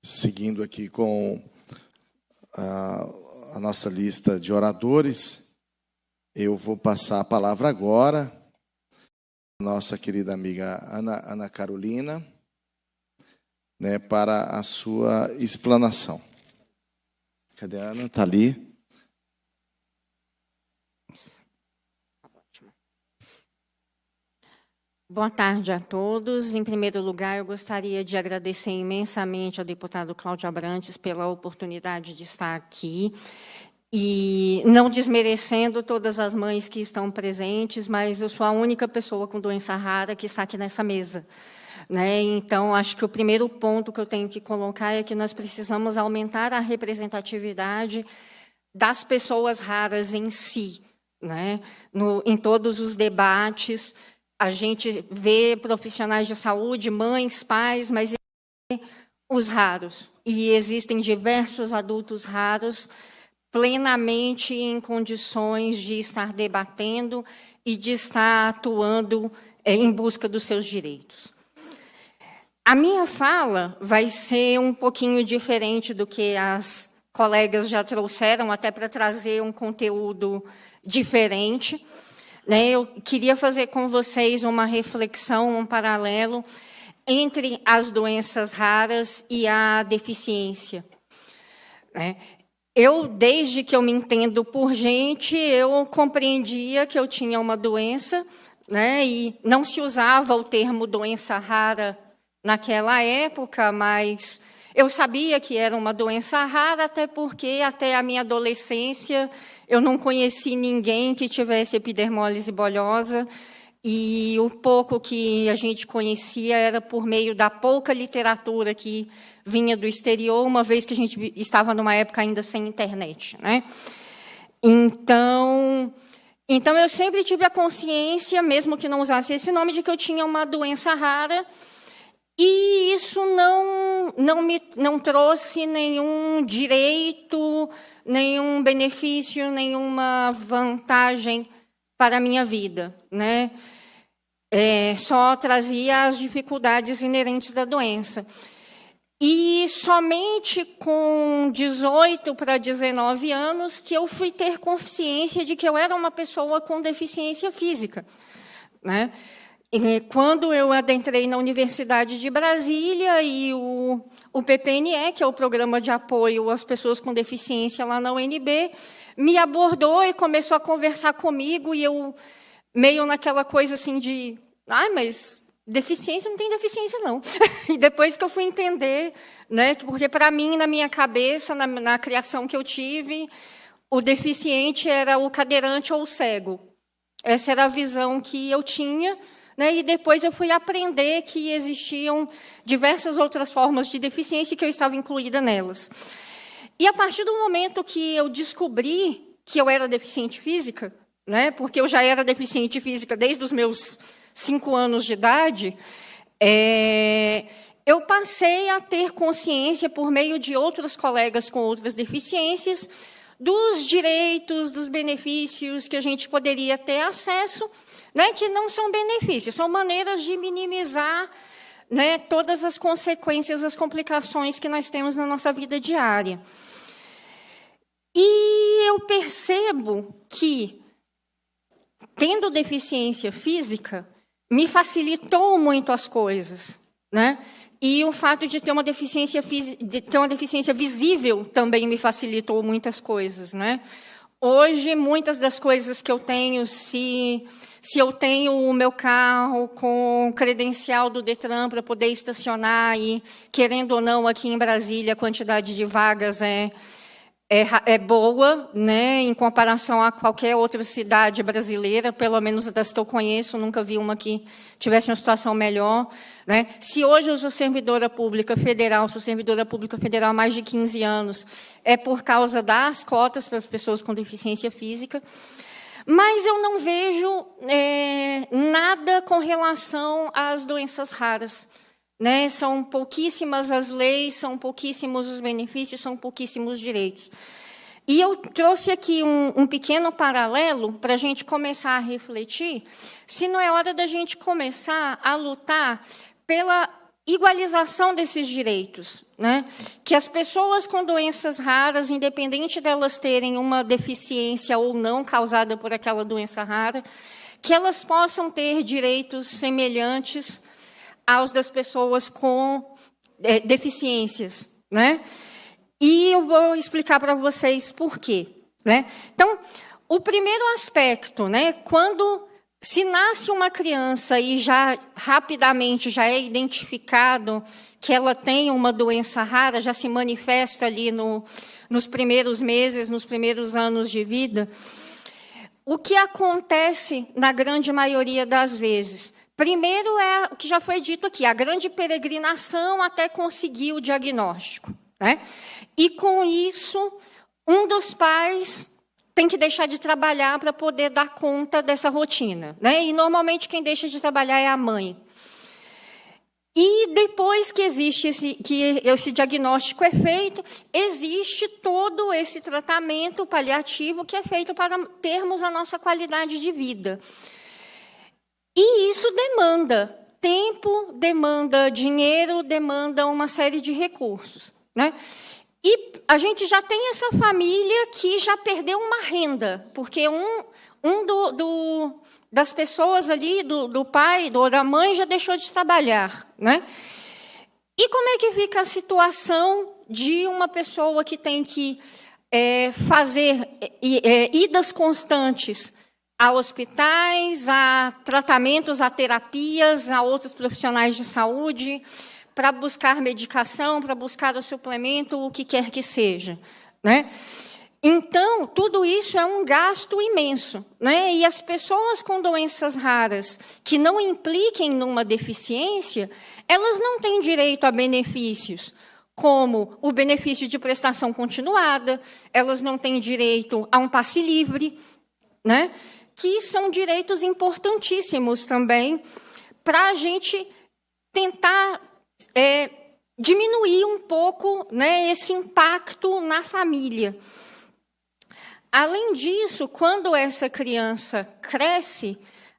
Seguindo aqui com a nossa lista de oradores, eu vou passar a palavra agora à nossa querida amiga Ana Carolina, né, para a sua explanação. Cadê a Ana? Está ali. Boa tarde a todos. Em primeiro lugar, eu gostaria de agradecer imensamente ao deputado Cláudio Abrantes pela oportunidade de estar aqui, e não desmerecendo todas as mães que estão presentes, mas eu sou a única pessoa com doença rara que está aqui nessa mesa, né? Então, acho que o primeiro ponto que eu tenho que colocar é que nós precisamos aumentar a representatividade das pessoas raras em si, né? Em todos os debates, a gente vê profissionais de saúde, mães, pais, mas os raros. E existem diversos adultos raros plenamente em condições de estar debatendo e de estar atuando em busca dos seus direitos. A minha fala vai ser um pouquinho diferente do que as colegas já trouxeram, até para trazer um conteúdo diferente. Eu queria fazer com vocês uma reflexão, um paralelo entre as doenças raras e a deficiência. Eu, desde que eu me entendo por gente, eu compreendia que eu tinha uma doença, e não se usava o termo doença rara naquela época, mas eu sabia que era uma doença rara, até porque, até a minha adolescência, eu não conheci ninguém que tivesse epidermólise bolhosa, e o pouco que a gente conhecia era por meio da pouca literatura que vinha do exterior, uma vez que a gente estava numa época ainda sem internet, Então, eu sempre tive a consciência, mesmo que não usasse esse nome, de que eu tinha uma doença rara, e isso não trouxe nenhum direito, nenhum benefício, nenhuma vantagem para a minha vida, só trazia as dificuldades inerentes da doença. E somente com 18 para 19 anos que eu fui ter consciência de que eu era uma pessoa com deficiência física, E quando eu adentrei na Universidade de Brasília e o PPNE, que é o Programa de Apoio às Pessoas com Deficiência lá na UNB, me abordou e começou a conversar comigo, e eu, meio naquela coisa assim de, mas deficiência não tem deficiência, não. E depois que eu fui entender, porque, para mim, na minha cabeça, na criação que eu tive, o deficiente era o cadeirante ou o cego. Essa era a visão que eu tinha, e depois eu fui aprender que existiam diversas outras formas de deficiência e que eu estava incluída nelas. E, a partir do momento que eu descobri que eu era deficiente física, porque eu já era deficiente física desde os meus 5 anos de idade, eu passei a ter consciência, por meio de outros colegas com outras deficiências, dos direitos, dos benefícios que a gente poderia ter acesso, que não são benefícios, são maneiras de minimizar todas as consequências, as complicações que nós temos na nossa vida diária. E eu percebo que, tendo deficiência física, me facilitou muito as coisas, E o fato de ter uma deficiência visível também me facilitou muitas coisas, Hoje, muitas das coisas que eu tenho, se eu tenho o meu carro com credencial do Detran para poder estacionar, e, querendo ou não, aqui em Brasília, a quantidade de vagas é boa, em comparação a qualquer outra cidade brasileira, pelo menos das que eu conheço, nunca vi uma que tivesse uma situação melhor. Se hoje eu sou servidora pública federal há mais de 15 anos, é por causa das cotas para as pessoas com deficiência física, mas eu não vejo nada com relação às doenças raras. São pouquíssimas as leis, são pouquíssimos os benefícios, são pouquíssimos os direitos. E eu trouxe aqui um pequeno paralelo para a gente começar a refletir se não é hora da gente começar a lutar pela igualização desses direitos, né? Que as pessoas com doenças raras, independente delas terem uma deficiência ou não causada por aquela doença rara, que elas possam ter direitos semelhantes aos das pessoas com deficiências, né? E eu vou explicar para vocês por quê, né? Então, o primeiro aspecto, né? Quando se nasce uma criança e já rapidamente já é identificado que ela tem uma doença rara, já se manifesta ali nos primeiros meses, nos primeiros anos de vida, o que acontece na grande maioria das vezes? Primeiro é o que já foi dito aqui, a grande peregrinação até conseguir o diagnóstico, né? E com isso, um dos pais tem que deixar de trabalhar para poder dar conta dessa rotina, né? E, normalmente, quem deixa de trabalhar é a mãe. E, depois que existe esse diagnóstico é feito, existe todo esse tratamento paliativo que é feito para termos a nossa qualidade de vida. E isso demanda tempo, demanda dinheiro, demanda uma série de recursos, né? E a gente já tem essa família que já perdeu uma renda, porque das pessoas ali, do pai, da mãe, já deixou de trabalhar, né? E como é que fica a situação de uma pessoa que tem que fazer idas constantes a hospitais, a tratamentos, a terapias, a outros profissionais de saúde, para buscar medicação, para buscar o suplemento, o que quer que seja, né? Então, tudo isso é um gasto imenso, né? E as pessoas com doenças raras que não impliquem numa deficiência, elas não têm direito a benefícios, como o benefício de prestação continuada, elas não têm direito a um passe livre, né? Que são direitos importantíssimos também para a gente tentar diminuir um pouco, né, esse impacto na família. Além disso, quando essa criança cresce,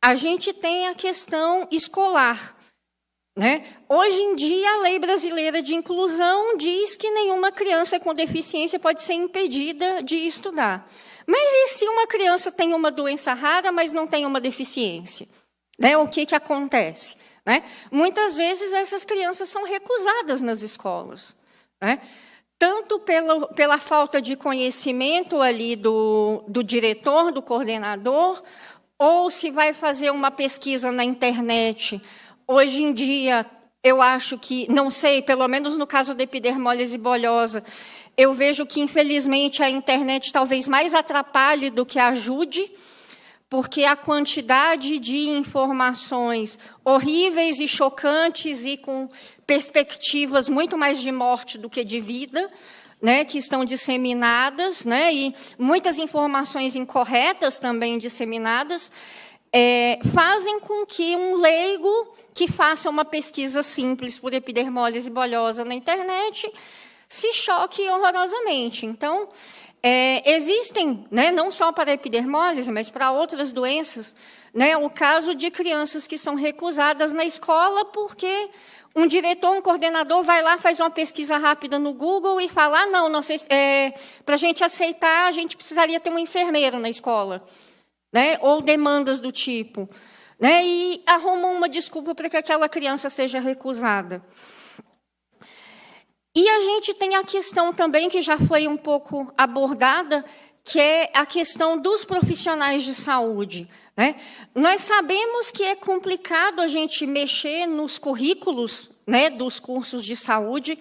a gente tem a questão escolar, né? Hoje em dia, a Lei Brasileira de Inclusão diz que nenhuma criança com deficiência pode ser impedida de estudar. Mas e se uma criança tem uma doença rara, mas não tem uma deficiência? Né? O que acontece? Né? Muitas vezes essas crianças são recusadas nas escolas, né? Tanto pela falta de conhecimento ali do diretor, do coordenador, ou se vai fazer uma pesquisa na internet. Hoje em dia, eu acho que, não sei, pelo menos no caso da epidermólise bulhosa, eu vejo que, infelizmente, a internet talvez mais atrapalhe do que ajude, porque a quantidade de informações horríveis e chocantes e com perspectivas muito mais de morte do que de vida, né, que estão disseminadas, né, e muitas informações incorretas também disseminadas, fazem com que um leigo que faça uma pesquisa simples por epidermólise bulhosa na internet se choque horrorosamente. Então, existem, né, não só para a epidermólise, mas para outras doenças, né, o caso de crianças que são recusadas na escola porque um diretor, um coordenador vai lá, faz uma pesquisa rápida no Google e fala, não para a gente aceitar, a gente precisaria ter um enfermeiro na escola, né, ou demandas do tipo, né, e arrumam uma desculpa para que aquela criança seja recusada. E a gente tem a questão também, que já foi um pouco abordada, que é a questão dos profissionais de saúde, né? Nós sabemos que é complicado a gente mexer nos currículos, né, dos cursos de saúde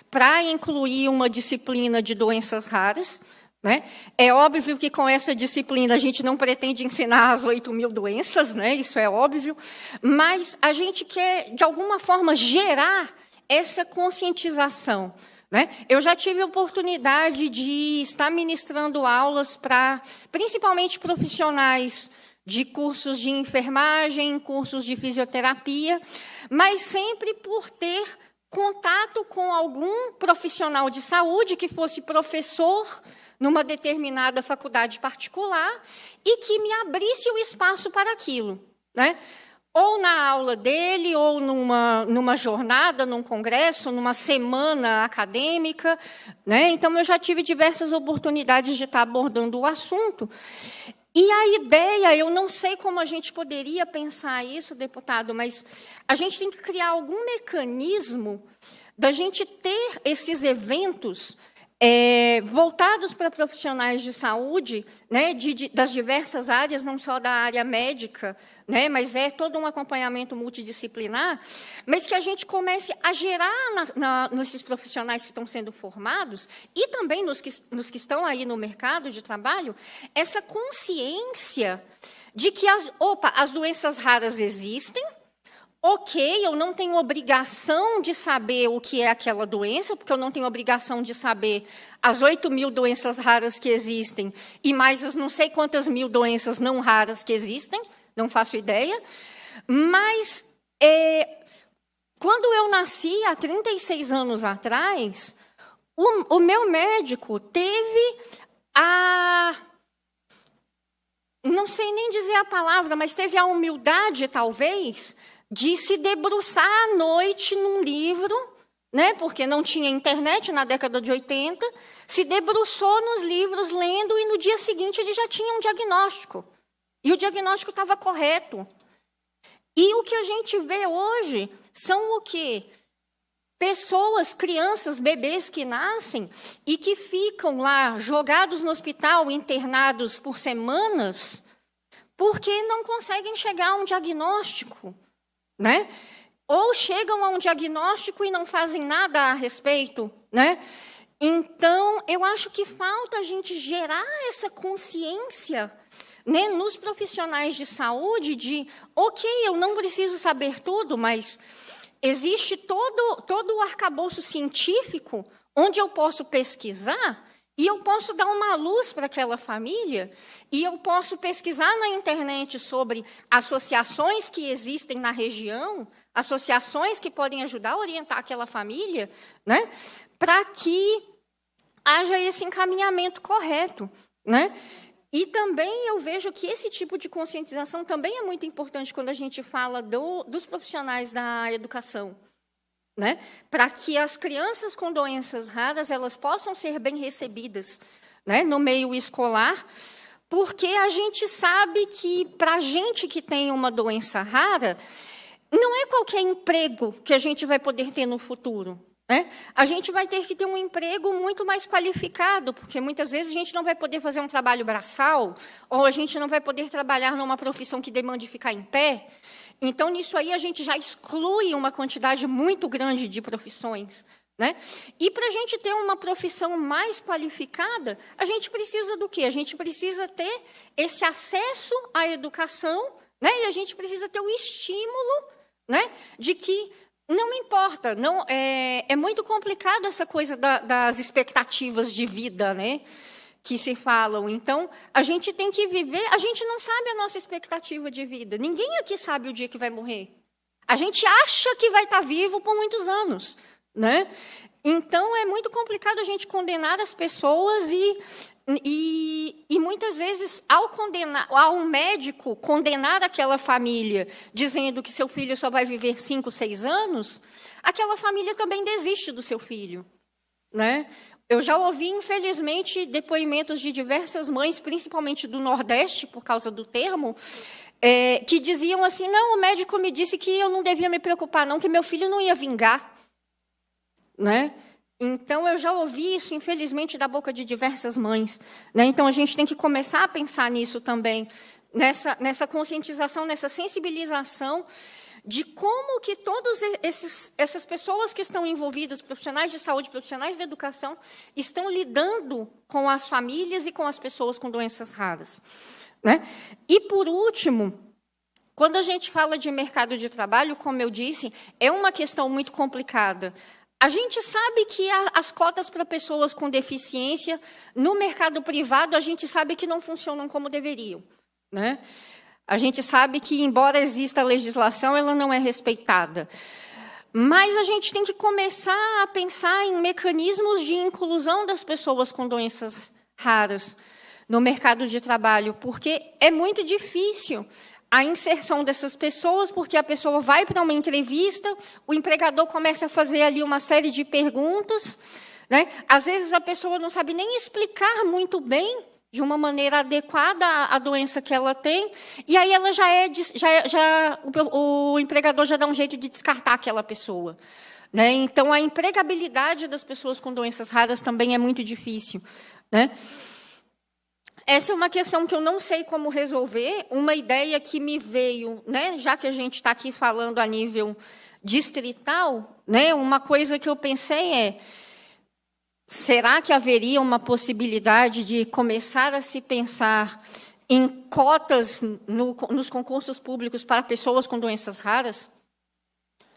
para incluir uma disciplina de doenças raras, né? É óbvio que com essa disciplina a gente não pretende ensinar as 8.000 doenças, né? Isso é óbvio, mas a gente quer, de alguma forma, gerar essa conscientização, né? Eu já tive a oportunidade de estar ministrando aulas para, principalmente, profissionais de cursos de enfermagem, cursos de fisioterapia, mas sempre por ter contato com algum profissional de saúde que fosse professor numa determinada faculdade particular e que me abrisse o espaço para aquilo, né? ou na aula dele, ou numa jornada, num congresso, numa semana acadêmica, né? Então, eu já tive diversas oportunidades de estar abordando o assunto. E a ideia, eu não sei como a gente poderia pensar isso, deputado, mas a gente tem que criar algum mecanismo da gente ter esses eventos voltados para profissionais de saúde, né, das diversas áreas, não só da área médica, né, mas todo um acompanhamento multidisciplinar, mas que a gente comece a gerar nesses profissionais que estão sendo formados e também nos que estão aí no mercado de trabalho, essa consciência de que as doenças raras existem. Ok, eu não tenho obrigação de saber o que é aquela doença, porque eu não tenho obrigação de saber as 8.000 doenças raras que existem e mais as não sei quantas mil doenças não raras que existem, não faço ideia. Mas, quando eu nasci, há 36 anos atrás, o meu médico teve não sei nem dizer a palavra, mas teve a humildade, talvez, de se debruçar à noite num livro, né, porque não tinha internet na década de 80, se debruçou nos livros lendo e no dia seguinte ele já tinha um diagnóstico. E o diagnóstico estava correto. E o que a gente vê hoje são o quê? Pessoas, crianças, bebês que nascem e que ficam lá jogados no hospital, internados por semanas, porque não conseguem chegar a um diagnóstico. Né? Ou chegam a um diagnóstico e não fazem nada a respeito, né? Então, eu acho que falta a gente gerar essa consciência, né, nos profissionais de saúde de, ok, eu não preciso saber tudo, mas existe todo o arcabouço científico onde eu posso pesquisar e eu posso dar uma luz para aquela família, e eu posso pesquisar na internet sobre associações que existem na região, associações que podem ajudar a orientar aquela família, né, para que haja esse encaminhamento correto, né? E também eu vejo que esse tipo de conscientização também é muito importante quando a gente fala dos profissionais da educação, né? Para que as crianças com doenças raras elas possam ser bem recebidas, né, no meio escolar, porque a gente sabe que, para a gente que tem uma doença rara, não é qualquer emprego que a gente vai poder ter no futuro. Né? A gente vai ter que ter um emprego muito mais qualificado, porque muitas vezes a gente não vai poder fazer um trabalho braçal, ou a gente não vai poder trabalhar numa profissão que demande ficar em pé. Então, nisso aí, a gente já exclui uma quantidade muito grande de profissões. Né? E, para a gente ter uma profissão mais qualificada, a gente precisa do quê? A gente precisa ter esse acesso à educação, né? E a gente precisa ter o estímulo, né, de que não importa, é muito complicado essa coisa das expectativas de vida, né, que se falam. Então, a gente tem que viver, a gente não sabe a nossa expectativa de vida. Ninguém aqui sabe o dia que vai morrer. A gente acha que vai estar vivo por muitos anos, né? Então, é muito complicado a gente condenar as pessoas e muitas vezes, ao médico condenar aquela família, dizendo que seu filho só vai viver 5, 6 anos, aquela família também desiste do seu filho, né? Eu já ouvi, infelizmente, depoimentos de diversas mães, principalmente do Nordeste, por causa do termo, que diziam assim, não, o médico me disse que eu não devia me preocupar, não, que meu filho não ia vingar. Né? Então, eu já ouvi isso, infelizmente, da boca de diversas mães. Né? Então, a gente tem que começar a pensar nisso também, nessa conscientização, nessa sensibilização de como que todas essas pessoas que estão envolvidas, profissionais de saúde, profissionais da educação, estão lidando com as famílias e com as pessoas com doenças raras. Né? E, por último, quando a gente fala de mercado de trabalho, como eu disse, é uma questão muito complicada. A gente sabe que as cotas para pessoas com deficiência, no mercado privado, a gente sabe que não funcionam como deveriam. Né? A gente sabe que, embora exista a legislação, ela não é respeitada. Mas a gente tem que começar a pensar em mecanismos de inclusão das pessoas com doenças raras no mercado de trabalho, porque é muito difícil a inserção dessas pessoas, porque a pessoa vai para uma entrevista, o empregador começa a fazer ali uma série de perguntas, né? Às vezes a pessoa não sabe nem explicar muito bem, de uma maneira adequada a doença que ela tem, e aí ela o empregador já dá um jeito de descartar aquela pessoa, né? Então, a empregabilidade das pessoas com doenças raras também é muito difícil, né? Essa é uma questão que eu não sei como resolver, uma ideia que me veio, né? Já que a gente está aqui falando a nível distrital, né? Uma coisa que eu pensei é: será que haveria uma possibilidade de começar a se pensar em cotas nos concursos públicos para pessoas com doenças raras?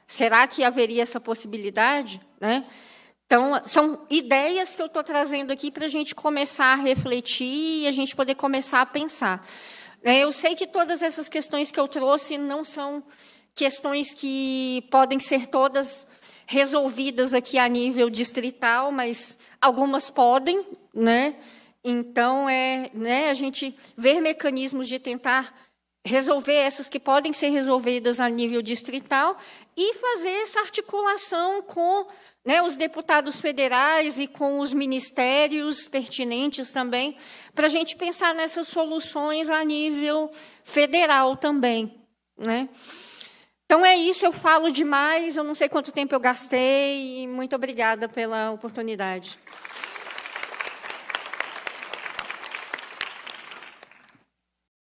Será que haveria essa possibilidade, né? Então, são ideias que eu estou trazendo aqui para a gente começar a refletir e a gente poder começar a pensar. Eu sei que todas essas questões que eu trouxe não são questões que podem ser todas resolvidas aqui a nível distrital, mas algumas podem, né? Então, a gente ver mecanismos de tentar resolver essas que podem ser resolvidas a nível distrital e fazer essa articulação com, né, os deputados federais e com os ministérios pertinentes também, para a gente pensar nessas soluções a nível federal também, né? Então, é isso, eu falo demais, eu não sei quanto tempo eu gastei, e muito obrigada pela oportunidade.